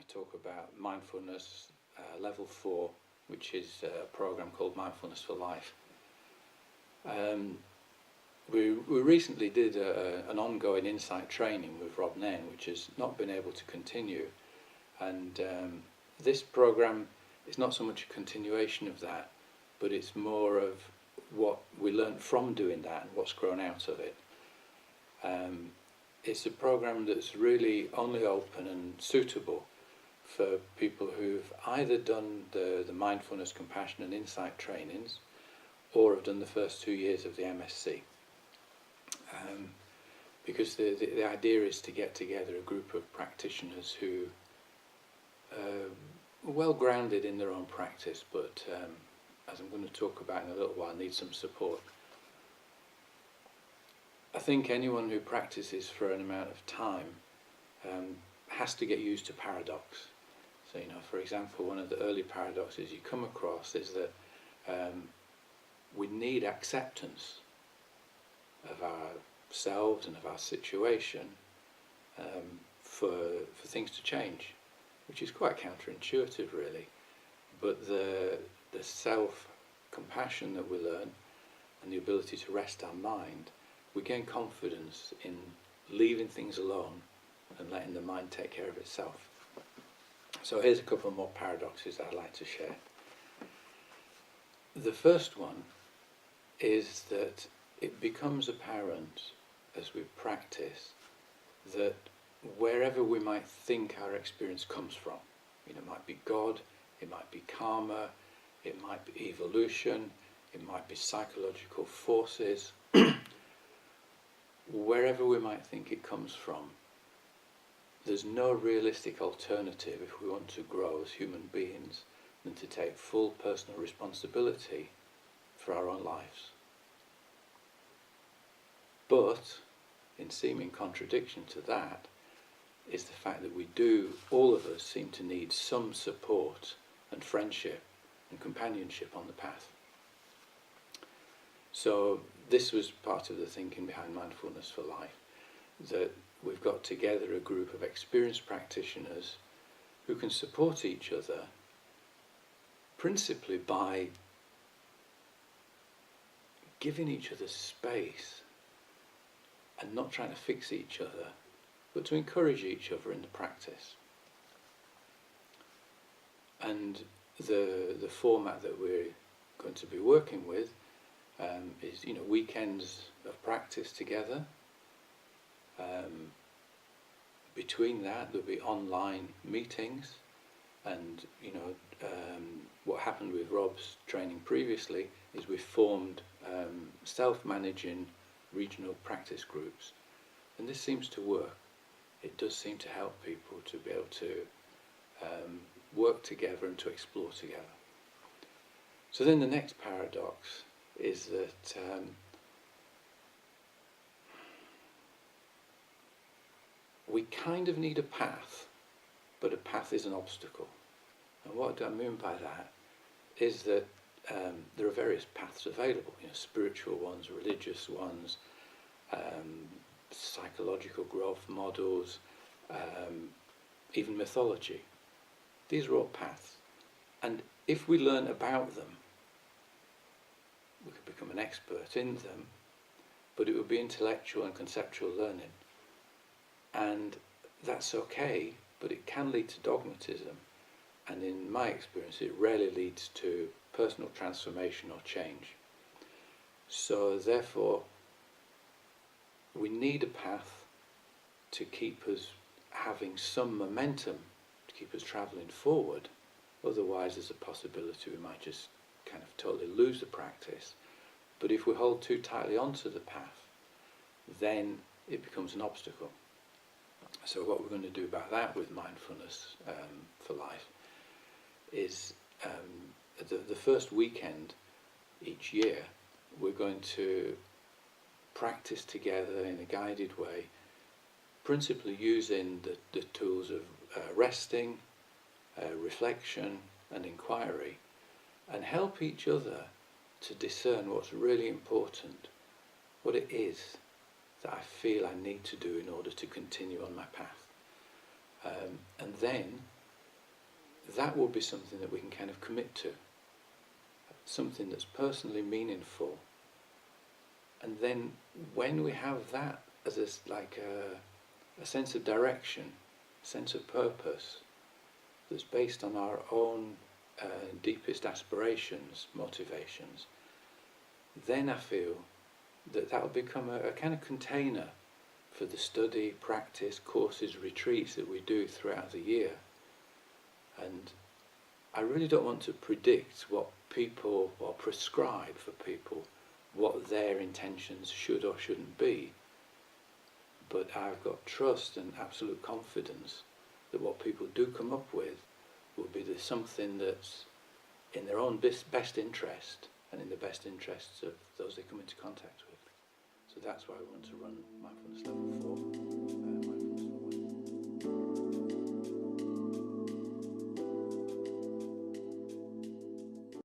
I talk about mindfulness level 4, which is a program called Mindfulness for Life. We recently did an ongoing insight training with Rob Nairn, which has not been able to continue. And this program is not so much a continuation of that, but it's more of what we learned from doing that and what's grown out of it. It's a program that's really only open and suitable for people who've either done the mindfulness, compassion and insight trainings, or have done the first 2 years of the MSc. Because the idea is to get together a group of practitioners who are well grounded in their own practice, but as I'm going to talk about in a little while, need some support. I think anyone who practices for an amount of time has to get used to paradox. So, for example, one of the early paradoxes you come across is that we need acceptance of ourselves and of our situation for things to change, which is quite counterintuitive, really. But the self-compassion that we learn and the ability to rest our mind, we gain confidence in leaving things alone and letting the mind take care of itself. So here's a couple more paradoxes I'd like to share. The first one is that it becomes apparent as we practice that wherever we might think our experience comes from, it might be God, it might be karma, it might be evolution, it might be psychological forces, wherever we might think it comes from, there's no realistic alternative if we want to grow as human beings than to take full personal responsibility for our own lives. But, in seeming contradiction to that, is the fact that we do, all of us, seem to need some support and friendship and companionship on the path. So this was part of the thinking behind Mindfulness for Life, that we've got together a group of experienced practitioners who can support each other principally by giving each other space and not trying to fix each other, but to encourage each other in the practice. And the format that we're going to be working with is weekends of practice together. Between that there'll be online meetings, and what happened with Rob's training previously is we formed self-managing regional practice groups, and this seems to work. It does seem to help people to be able to work together and to explore together. So then the next paradox is that we kind of need a path, but a path is an obstacle. And what do I mean by that is that there are various paths available, spiritual ones, religious ones, psychological growth models, even mythology. These are all paths. And if we learn about them, we could become an expert in them, but it would be intellectual and conceptual learning. And that's okay, but it can lead to dogmatism. And in my experience, it rarely leads to personal transformation or change. So therefore, we need a path to keep us having some momentum, to keep us travelling forward. Otherwise, there's a possibility we might just kind of totally lose the practice. But if we hold too tightly onto the path, then it becomes an obstacle. So what we're going to do about that with Mindfulness for Life is the first weekend each year, we're going to practice together in a guided way, principally using the tools of resting, reflection and inquiry, and help each other to discern what's really important, what it is that I feel I need to do in order to continue on my path. And then that will be something that we can kind of commit to, something that's personally meaningful. And then when we have that as a sense of direction, a sense of purpose that's based on our own deepest aspirations, motivations, then I feel that will become a kind of container for the study, practice, courses, retreats that we do throughout the year. And I really don't want to predict what people, or prescribe for people, what their intentions should or shouldn't be. But I've got trust and absolute confidence that what people do come up with will be something that's in their own best interest and in the best interests of those they come into contact with. So that's why I want to run Mindfulness Level 4.